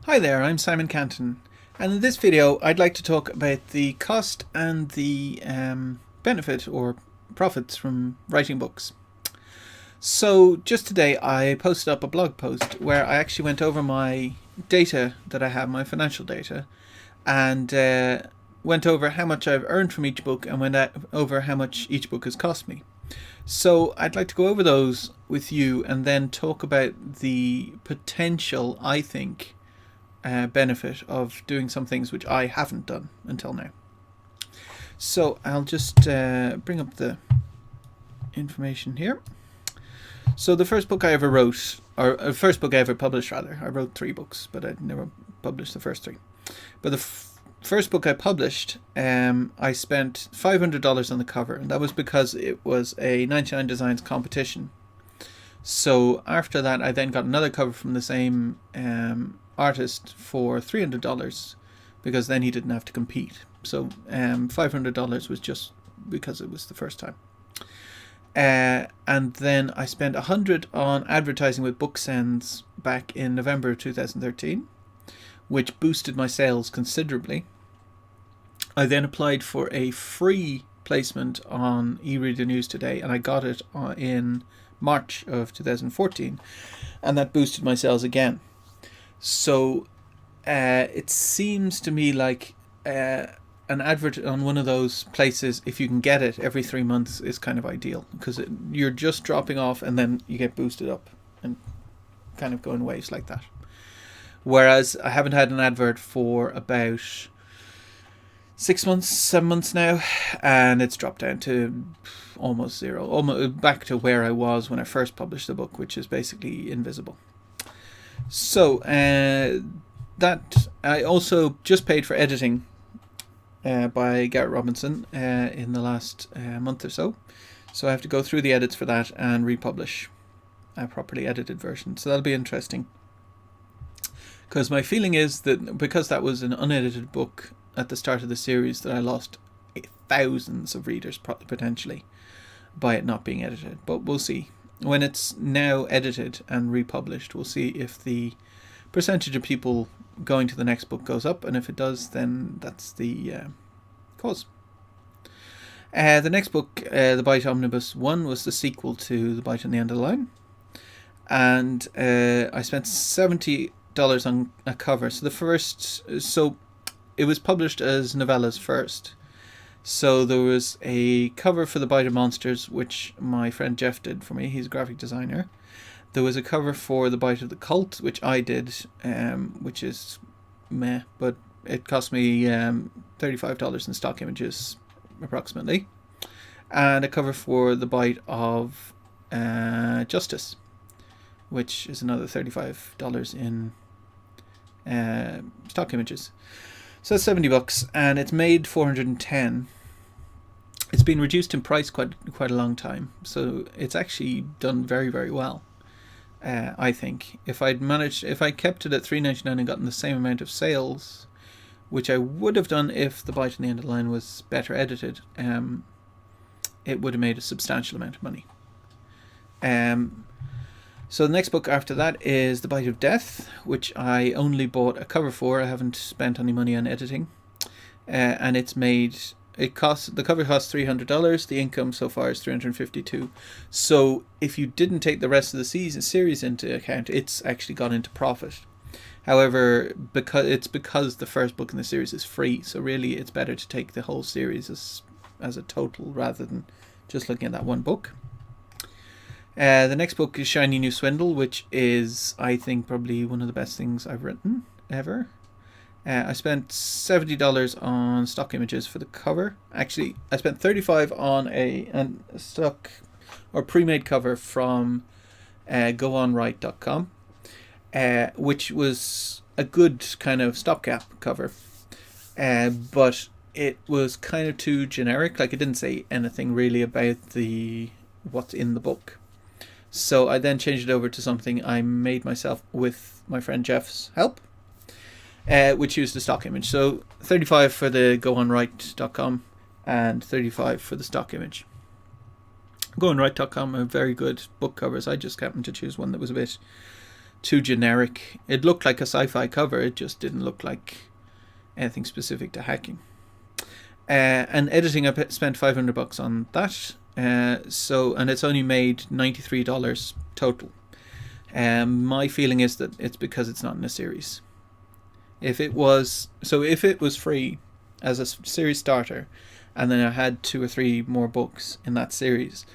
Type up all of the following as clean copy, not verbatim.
Hi there, I'm Simon Canton, and in this video I'd like to talk about the cost and the benefit or profits from writing books. So just today I posted up a blog post where I actually went over my data that I have, my financial data, and went over how much I've earned from each book and went over how much each book has cost me. So I'd like to go over those with you and then talk about the potential, I think, benefit of doing some things which I haven't done until now. So I'll just bring up the information here. So the first book I ever wrote, or first book I ever published rather, I wrote 3 books, but I never published the first 3. But the first book I published, I spent $500 on the cover, and that was because it was a 99 Designs competition. So after that, I then got another cover from the same artist for $300 because then he didn't have to compete. So $500 was just because it was the first time. And then I spent $100 on advertising with BookSends back in November 2013, which boosted my sales considerably. I then applied for a free placement on eReader News Today, and I got it in March of 2014, and that boosted my sales again. So it seems to me like an advert on one of those places, if you can get it every 3 months, is kind of ideal, because you're just dropping off and then you get boosted up and kind of go in waves like that. Whereas I haven't had an advert for about 6 months, 7 months now, and it's dropped down to almost zero, almost back to where I was when I first published the book, which is basically invisible. So that I also just paid for editing by Garrett Robinson in the last month or so. So I have to go through the edits for that and republish a properly edited version. So that'll be interesting. Because my feeling is that because that was an unedited book at the start of the series, that I lost thousands of readers potentially by it not being edited. But we'll see. When it's now edited and republished, we'll see if the percentage of people going to the next book goes up, and if it does, then that's the cause. The next book, The Bite Omnibus 1, was the sequel to The Bite on the End of the Line, and I spent $70 on a cover. So it was published as novellas first. So there was a cover for The Bite of Monsters, which my friend Jeff did for me. He's a graphic designer. There was a cover for The Bite of the Cult, which I did, which is meh, but it cost me $35 in stock images, approximately. And a cover for The Bite of Justice, which is another $35 in stock images. So that's $70, and it's made 410. It's been reduced in price quite a long time, so it's actually done very, very well. I think if I kept it at $3.99 and gotten the same amount of sales, which I would have done if The Bite on the End of the Line was better edited, it would have made a substantial amount of money. So the next book after that is The Bite of Death, which I only bought a cover for. I haven't spent any money on editing, and the cover costs $300. The income so far is $352. So if you didn't take the rest of the series into account, it's actually gone into profit. However, because the first book in the series is free, so really it's better to take the whole series as a total rather than just looking at that one book. The next book is Shiny New Swindle, which is, I think, probably one of the best things I've written ever. I spent $70 on stock images for the cover. Actually, I spent $35 on a stock or pre-made cover from goonwrite.com, which was a good kind of stopgap cover, but it was kind of too generic. Like, it didn't say anything really about what's in the book. So I then changed it over to something I made myself with my friend Jeff's help, which used a stock image. So $35 for the goonwrite.com and $35 for the stock image. Goonwrite.com are very good book covers. I just happened to choose one that was a bit too generic. It looked like a sci-fi cover. It just didn't look like anything specific to hacking. And editing, I spent $500 on that. And it's only made $93 total. My feeling is that it's because it's not in a series. If it was free as a series starter, and then I had 2 or 3 more books in that series,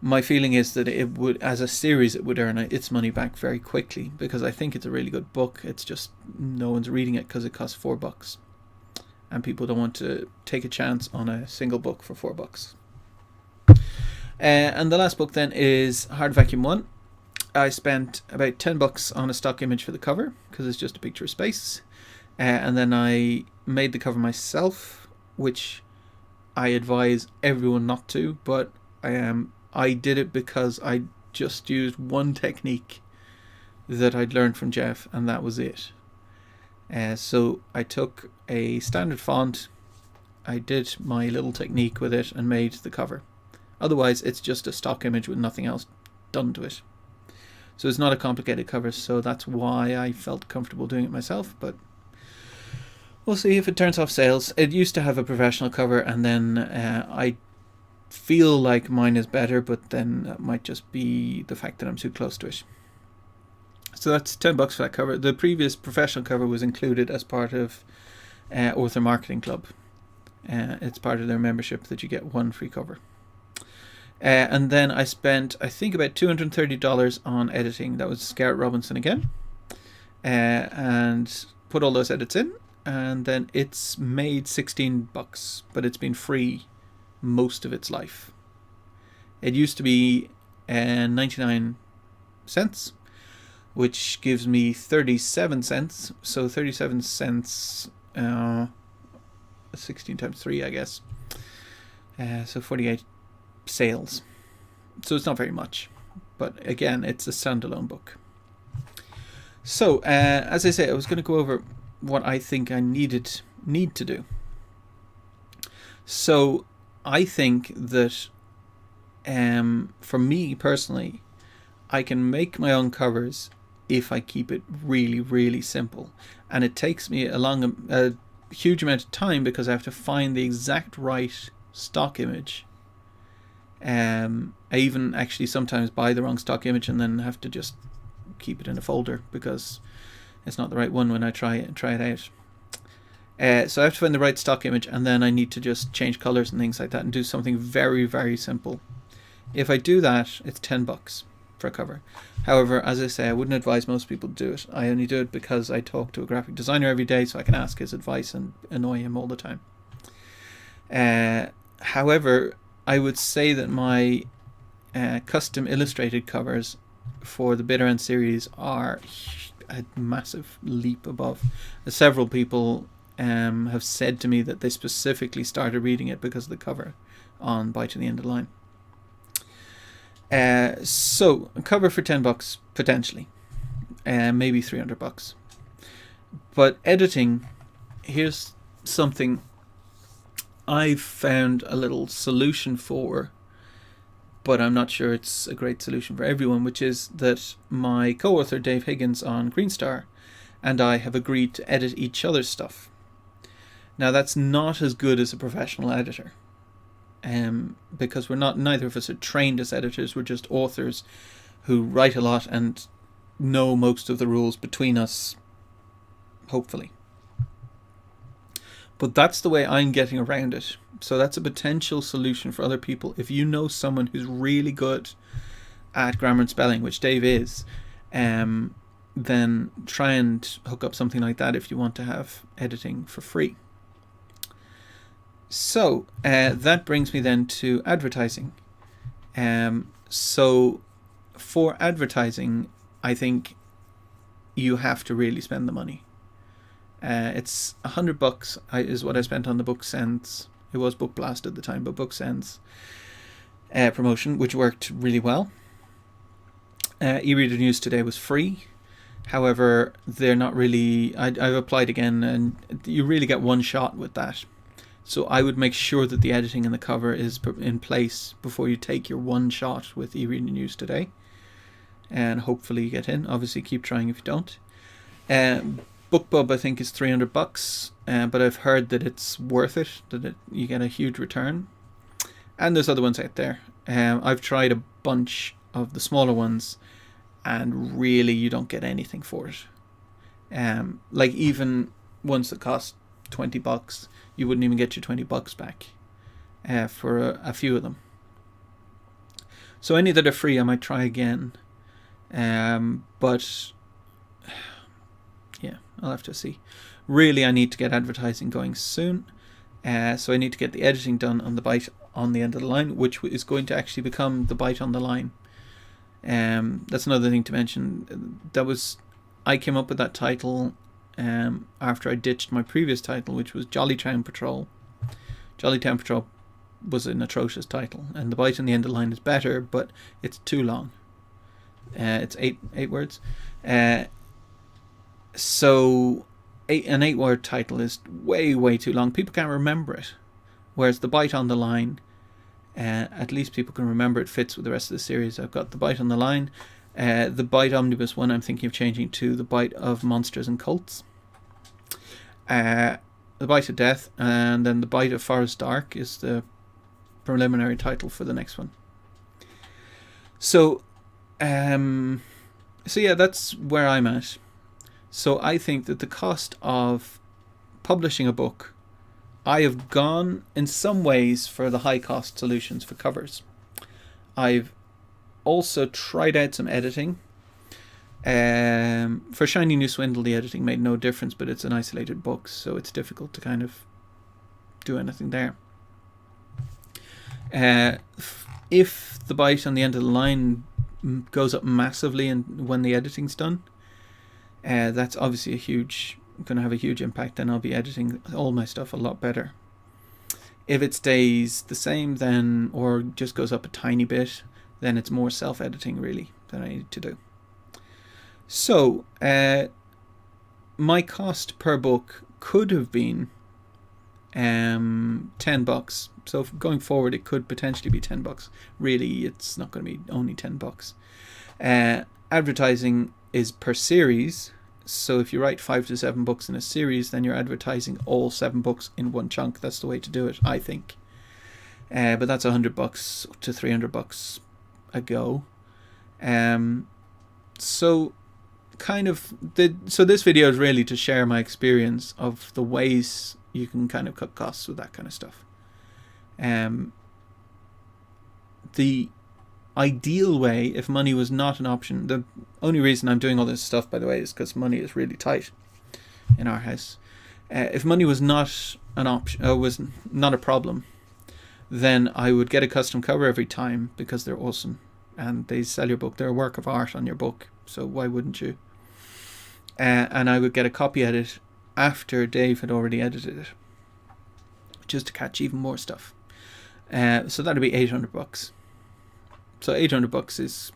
my feeling is that it would, as a series, it would earn its money back very quickly, because I think it's a really good book. It's just no one's reading it because it costs $4, and people don't want to take a chance on a single book for $4. And the last book then is Hard Vacuum 1. I spent about $10 on a stock image for the cover, because it's just a picture of space. And then I made the cover myself, which I advise everyone not to, but I did it because I just used one technique that I'd learned from Jeff, and that was it. So I took a standard font, I did my little technique with it, and made the cover. Otherwise, it's just a stock image with nothing else done to it. So it's not a complicated cover, so that's why I felt comfortable doing it myself, but we'll see if it turns off sales. It used to have a professional cover, and then I feel like mine is better, but then that might just be the fact that I'm too close to it. So that's $10 for that cover. The previous professional cover was included as part of Author Marketing Club. It's part of their membership that you get one free cover. And then I spent, I think, about $230 on editing. That was Scarlett Robinson again. And put all those edits in. And then it's made $16, but it's been free most of its life. It used to be 99 cents, which gives me 37 cents. So 37 cents, 16 times 3, I guess. So 48 sales. So it's not very much, but again, it's a standalone book. So as I say, I was going to go over what I think I need to do. So I think that for me personally, I can make my own covers if I keep it really, really simple, and it takes me a huge amount of time because I have to find the exact right stock image. I even actually sometimes buy the wrong stock image and then have to just keep it in a folder because it's not the right one when I try it out. So I have to find the right stock image, and then I need to just change colors and things like that and do something very, very simple. If I do that, it's $10 for a cover. However, as I say, I wouldn't advise most people to do it. I only do it because I talk to a graphic designer every day, so I can ask his advice and annoy him all the time. However, I would say that my custom illustrated covers for the Bitter End series are a massive leap above. Several people have said to me that they specifically started reading it because of the cover on Bite to the End of the Line. So a cover for $10 potentially, maybe $300. But editing, here's something I've found a little solution for, but I'm not sure it's a great solution for everyone, which is that my co-author Dave Higgins on Greenstar and I have agreed to edit each other's stuff. Now that's not as good as a professional editor, because neither of us are trained as editors. We're just authors who write a lot and know most of the rules between us, hopefully. But that's the way I'm getting around it. So that's a potential solution for other people. If you know someone who's really good at grammar and spelling, which Dave is, then try and hook up something like that if you want to have editing for free. So that brings me then to advertising. So for advertising, I think you have to really spend the money. It's $100 is what I spent on the BookSense. It was Book Blast at the time, but BookSense promotion, which worked really well. eReader News Today was free. However, they're not really... I've applied again, and you really get one shot with that. So I would make sure that the editing and the cover is in place before you take your one shot with eReader News Today. and hopefully you get in. Obviously, keep trying if you don't. BookBub, I think, is $300, but I've heard that it's worth it, you get a huge return. And there's other ones out there. I've tried a bunch of the smaller ones, and really you don't get anything for it. Like even ones that cost $20, you wouldn't even get your $20 back for a few of them. So any that are free, I might try again. But yeah, I'll have to see. Really, I need to get advertising going soon. So I need to get the editing done on the bite on the end of the line, which is going to actually become the bite on the line. That's another thing to mention. I came up with that title after I ditched my previous title, which was Jolly Town Patrol. Jolly Town Patrol was an atrocious title, and the bite on the end of the line is better, but it's too long. It's eight words. So an 8-word title is way too long. People can't remember it. Whereas the bite on the line, at least people can remember it, fits with the rest of the series. I've got the bite on the line. The bite omnibus one I'm thinking of changing to the bite of monsters and cults. The bite of death, and then the bite of Forest Dark is the preliminary title for the next one. So yeah, that's where I'm at. So I think that the cost of publishing a book, I have gone in some ways for the high cost solutions for covers. I've also tried out some editing. For Shiny New Swindle, the editing made no difference, but it's an isolated book, so it's difficult to kind of do anything there. If the bite on the end of the line goes up massively and when the editing's done, that's obviously going to have a huge impact. Then I'll be editing all my stuff a lot better. If it stays the same, then, or just goes up a tiny bit, then it's more self-editing really that I need to do. So my cost per book could have been $10. So going forward, it could potentially be $10. Really, it's not going to be only $10. Advertising is per series. So if you write 5 to 7 books in a series, then you're advertising all 7 books in one chunk. That's the way to do it, I think. But that's $100 to $300 a go. So this video is really to share my experience of the ways you can kind of cut costs with that kind of stuff. The ideal way, if money was not an option, the only reason I'm doing all this stuff, by the way, is because money is really tight in our house. If money was not an option, was not a problem, then I would get a custom cover every time because they're awesome and they sell your book. They're a work of art on your book, so why wouldn't you? And I would get a copy edit after Dave had already edited it, just to catch even more stuff. So that'd be $800. So $800 is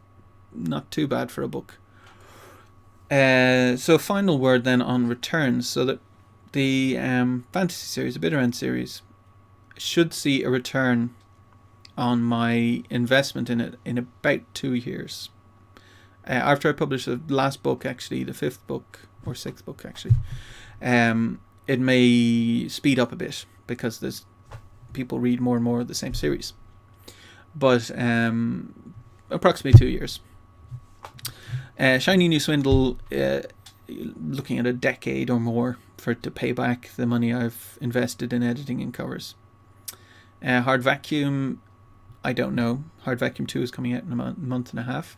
not too bad for a book. So final word then on returns. So that the fantasy series, the Bitter End series, should see a return on my investment in it in about 2 years. After I publish the last book, actually, the 5th book, or 6th book actually, it may speed up a bit because there's people read more and more of the same series. But approximately 2 years. Shiny New Swindle, looking at a decade or more for it to pay back the money I've invested in editing and covers. Hard Vacuum, I don't know. Hard Vacuum 2 is coming out in a month and a half.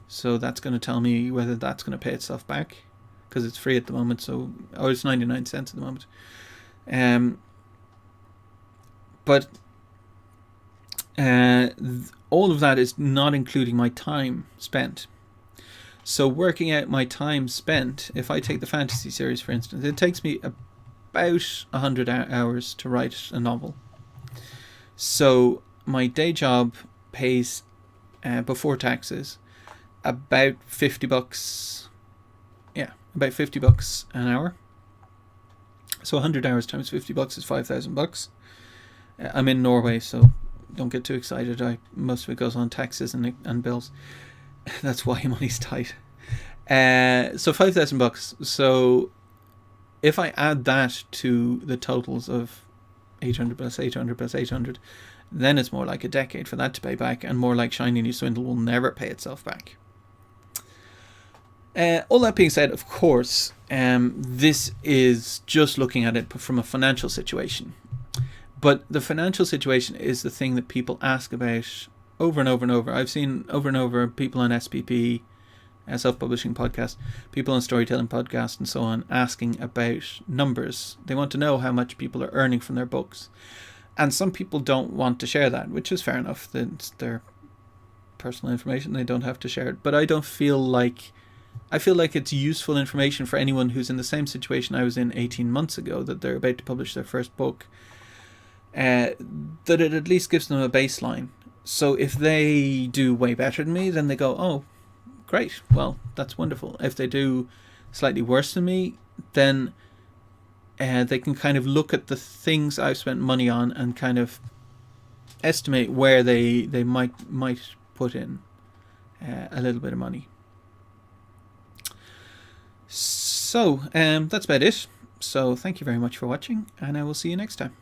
So that's going to tell me whether that's going to pay itself back, because it's free at the moment. It's 99 cents at the moment. But all of that is not including my time spent. So working out my time spent, if I take the fantasy series for instance, it takes me about 100 hours to write a novel. So my day job pays, before taxes, about $50. Yeah, about $50 an hour. So 100 hours times $50 is $5,000. I'm in Norway, so don't get too excited. Most of it goes on taxes and bills. That's why money's tight. So $5,000. So if I add that to the totals of 800 plus 800 plus 800, then it's more like a decade for that to pay back, and more like Shiny New Swindle will never pay itself back. All that being said, of course, this is just looking at it from a financial situation. But the financial situation is the thing that people ask about over and over and over. I've seen over and over people on SPP, self-publishing podcast, people on storytelling podcast and so on, asking about numbers. They want to know how much people are earning from their books. And some people don't want to share that, which is fair enough. It's their personal information. They don't have to share it. But I feel like it's useful information for anyone who's in the same situation I was in 18 months ago, that they're about to publish their first book, that it at least gives them a baseline. So if they do way better than me, then they go, oh, great, well, that's wonderful. If they do slightly worse than me, then they can kind of look at the things I've spent money on and kind of estimate where they might put in a little bit of money. So that's about it. So thank you very much for watching, and I will see you next time.